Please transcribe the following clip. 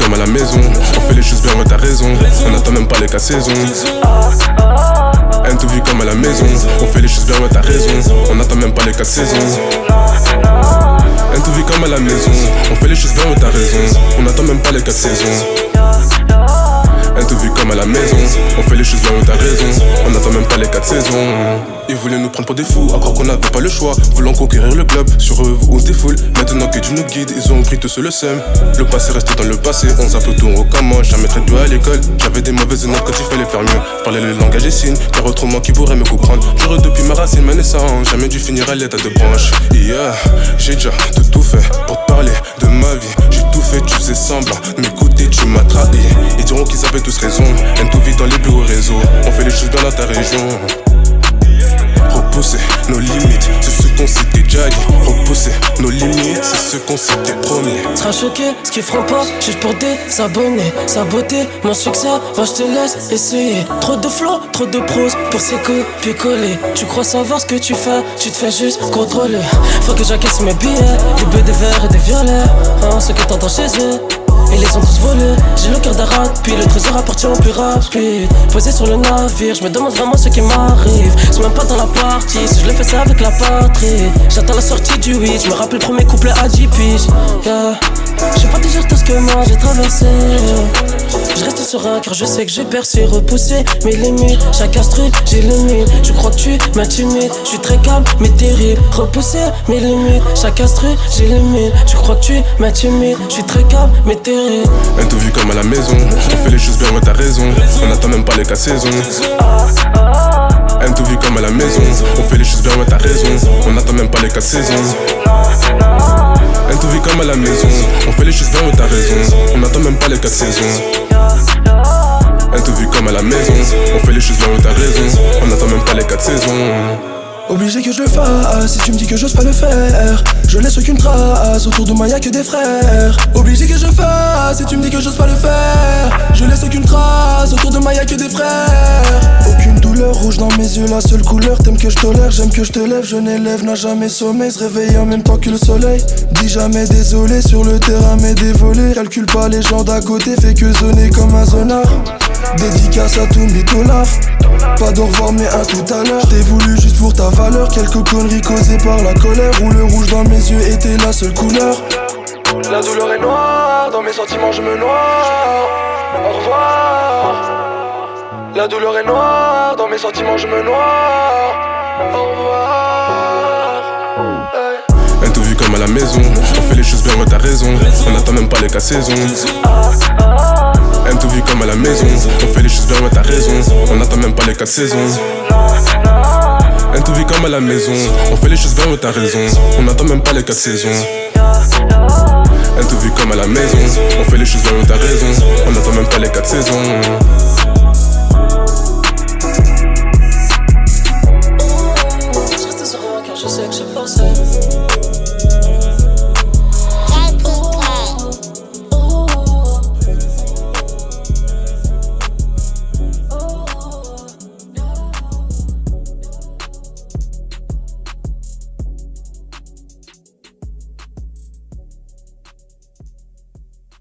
comme à la maison. On fait les choses bien, ouais t'as raison. On n'attend même pas les 4 saisons. Un tout vu comme à la maison. On fait les choses bien, ouais t'as raison. On n'attend même pas les 4 saisons. Un tout vu comme à la maison. On fait les choses bien, ouais t'as raison. On n'attend même pas les 4 saisons. Un tout vu comme à la maison. On fait les choses bien, ouais t'as raison. On n'attend même pas les 4 saisons. Ils voulaient nous prendre pour des fous, encore qu'on n'avait pas le choix. Voulant conquérir le globe, sur eux vous des foules. Maintenant que Dieu nous guide, ils ont pris tout seul le seum. Le passé reste dans le passé, on zappe le tour au comment. Jamais très doué à l'école, j'avais des mauvaises notes quand il fallait faire mieux. Parler le langage et signes, car autrement qui pourrait me comprendre. J'aurais depuis ma racine, ma naissance, jamais dû finir à l'état de branche. Yeah, j'ai déjà tout fait pour te parler de ma vie. J'ai tout fait, tu faisais semblant de m'écouter, tu m'as trahi. Ils diront qu'ils avaient tous raison, un tout vite dans les bureaux réseaux. On fait les choses bien dans ta région. Repousser nos limites, c'est ce qu'on s'était déjà dit. Repousser nos limites, c'est ce qu'on s'était promis. Seras choqué, ce qu'ils feront pas, juste pour des abonnés. Saboter mon succès, moi je te laisse essayer. Trop de flow, trop de prose pour ces copier-coller. Tu crois savoir ce que tu fais, tu te fais juste contrôler. Faut que j'encaisse mes billets, des bleus, des verts et des violets. Hein, ceux que t'entends chez eux, ils les ont tous volés. J'ai le cœur d'un rapide, le trésor appartient au plus rapide. Posé sur le navire, je me demande vraiment ce qui m'arrive. C'est même pas dans la partie, si je le fais c'est avec la patrie. J'attends la sortie du 8, je me rappelle le premier couplet à 10 piges. Yeah. Je sais pas te dire tout ce que moi j'ai traversé. Je reste serein car je sais que j'ai percé. Repousser mes limites, chaque instru j'ai le mille. Tu crois que tu m'intimides, je suis très calme mais terrible. Repousser mes limites, chaque instru j'ai le mille. Tu crois que tu m'intimides, je suis très calme mais terrible. Un tout vu comme à la maison. On fait les choses bien, ouais t'as raison. On n'attend même pas les 4 saisons. Un tout vu comme à la maison. On fait les choses bien, ouais t'as raison. On n'attend même pas les 4 saisons. Un tout vu comme à la maison. On fait les choses bien, ouais t'as raison. On n'attend même pas les 4 saisons. Un tout vu comme à la maison. On fait les choses bien, ouais t'as raison. On n'attend même pas les 4 saisons. Obligé que je le fasse, si tu me dis que j'ose pas le faire. Je laisse aucune trace, autour de moi y'a que des frères. Obligé que je le fasse, si tu me dis que j'ose pas le faire. Je laisse aucune trace, autour de moi y'a que des frères. Aucune douleur, rouge dans mes yeux, la seule couleur. T'aimes que je tolère, j'aime que je te lève. Je n'élève, n'a jamais sommeil, se réveille en même temps que le soleil. Dis jamais désolé, sur le terrain mais dévolé. Calcule pas les gens d'à côté, fais que zoner comme un zonard. Dédicace à tous mes dollars. Pas d'au revoir mais à tout à l'heure. J't'ai voulu juste pour ta valeur. Quelques conneries causées par la colère, où le rouge dans mes yeux était la seule couleur. La douleur est noire, dans mes sentiments je me noie. Au revoir. La douleur est noire, dans mes sentiments je me noie. Au revoir. Hey. Un tout vu comme à la maison. On fait les choses bien, ouais t'as raison. On n'attend même pas les 4 saisons. Un tout vu comme à la maison. On fait les choses bien, ouais t'as raison. On n'attend même pas les 4 saisons. Un tout vu comme à la maison. On fait les choses bien, ouais t'as raison. On n'attend même pas les 4 saisons. Un tout vu comme à la maison. On fait les choses bien, ouais t'as raison. On n'attend même pas les 4 saisons.